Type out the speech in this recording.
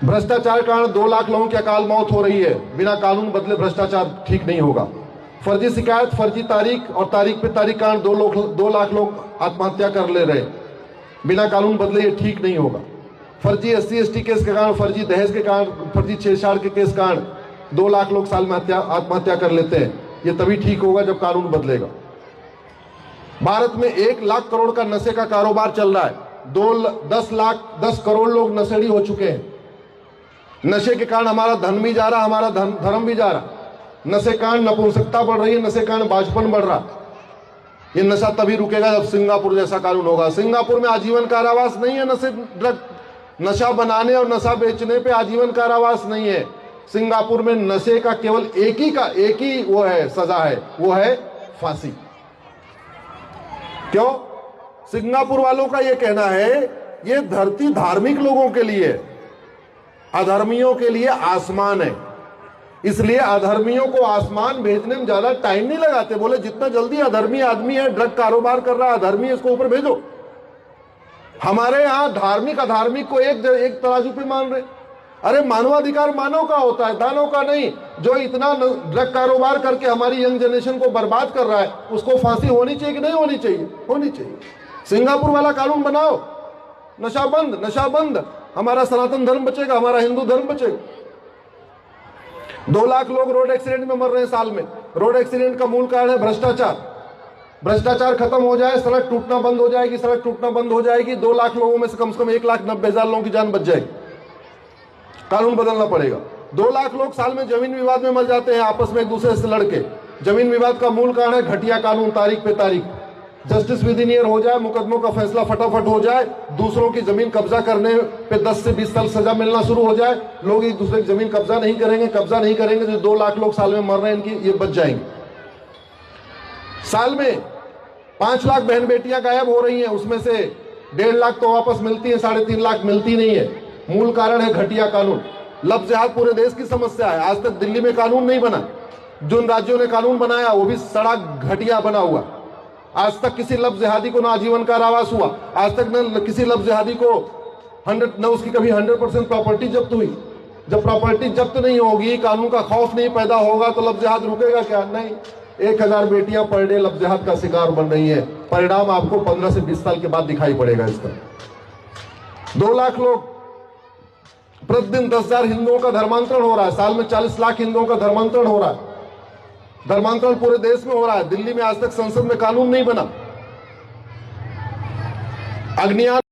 भ्रष्टाचार के कारण 2 लाख लोगों की अकाल मौत हो रही है। बिना कानून बदले भ्रष्टाचार ठीक नहीं होगा। फर्जी शिकायत, फर्जी तारीख और तारीख पे तारीख कारण 2 लाख लोग आत्महत्या कर ले रहे। बिना कानून बदले ये ठीक नहीं होगा। फर्जी SC/ST केस के कारण, फर्जी दहेज के कारण, फर्जी छेड़छाड़ के केस कारण 2 लाख लोग साल में आत्महत्या कर लेते हैं। ये तभी ठीक होगा जब कानून बदलेगा। भारत में 1 लाख करोड़ का नशे का कारोबार चल रहा है। 10 करोड़ लोग नशेड़ी हो चुके हैं। नशे के कारण हमारा धन भी जा रहा, हमारा धर्म भी जा रहा। नशे के कारण नपुंसकता बढ़ रही है, नशे के कारण बाजपन बढ़ रहा। ये नशा तभी रुकेगा जब सिंगापुर जैसा कानून होगा। सिंगापुर में आजीवन कारावास नहीं है नशा बनाने और नशा बेचने पे आजीवन कारावास नहीं है। सिंगापुर में नशे का केवल एक ही वो है, सजा है, वो है फांसी। क्यों? सिंगापुर वालों का ये कहना है ये धरती धार्मिक लोगों के लिए, अधर्मियों के लिए आसमान है, इसलिए अधर्मियों को आसमान भेजने में ज्यादा टाइम नहीं लगाते। बोले जितना जल्दी अधर्मी आदमी है, ड्रग कारोबार कर रहा है, अधर्मी, इसको ऊपर भेजो। हमारे यहां धार्मिक अधार्मिक को एक तराजू पे मान रहे। अरे मानवाधिकार मानव का होता है, दानव का नहीं। जो इतना ड्रग कारोबार करके हमारी यंग जनरेशन को बर्बाद कर रहा है, उसको फांसी होनी चाहिए कि नहीं होनी चाहिए? होनी चाहिए। सिंगापुर वाला कानून बनाओ, नशा बंद, नशा बंद। हमारा सनातन धर्म बचेगा, हमारा हिंदू धर्म बचेगा। 2 लाख लोग रोड एक्सीडेंट में मर रहे हैं साल में। रोड एक्सीडेंट का मूल कारण है भ्रष्टाचार। भ्रष्टाचार खत्म हो जाए, सड़क टूटना बंद हो जाएगी, सड़क टूटना बंद हो जाएगी। 2 लाख लोगों में से कम 1,90,000 लोगों की जान बच जाएगी। कानून बदलना पड़ेगा। 2 लाख लोग साल में जमीन विवाद में मर जाते हैं, आपस में एक दूसरे से लड़के। जमीन विवाद का मूल कारण है घटिया कानून, तारीख पे तारीख। जस्टिस विद इन ईयर हो जाए, मुकदमों का फैसला फटाफट हो जाए, दूसरों की जमीन कब्जा करने पे 10 से 20 साल सजा मिलना शुरू हो जाए, लोग एक दूसरे की जमीन कब्जा नहीं करेंगे। जो 2 लाख लोग साल में मर रहे हैं, इनकी ये बच जाएंगे। साल में 5 लाख बहन बेटियां गायब हो रही हैं, उसमें से 1.5 लाख तो वापस मिलती है, 3.5 लाख मिलती नहीं है। मूल कारण है घटिया कानून। लफ्ज जिहाद पूरे देश की समस्या है। आज तक दिल्ली में कानून नहीं बना। जिन राज्यों ने कानून बनाया वो भी सड़ा घटिया बना हुआ। आज तक किसी लफ्ज जिहादी को ना आजीवन कारावास हुआ, आज तक न किसी लफ्ज जिहादी को उसकी कभी 100% प्रॉपर्टी जब्त हुई। जब प्रॉपर्टी जब्त नहीं होगी, कानून का खौफ नहीं पैदा होगा, तो लफ्ज जिहाद रुकेगा क्या? नहीं। 1000 बेटियां पर डे लफ्ज जिहाद का शिकार बन रही है। परिणाम आपको 15 से 20 साल के बाद दिखाई पड़ेगा इसका। 2 लाख लोग प्रतिदिन 10,000 हिंदुओं का धर्मांतरण हो रहा है। साल में 40 लाख हिंदुओं का धर्मांतरण हो रहा है। धर्मांतरण पूरे देश में हो रहा है। दिल्ली में आज तक संसद में कानून नहीं बना। अग्नियान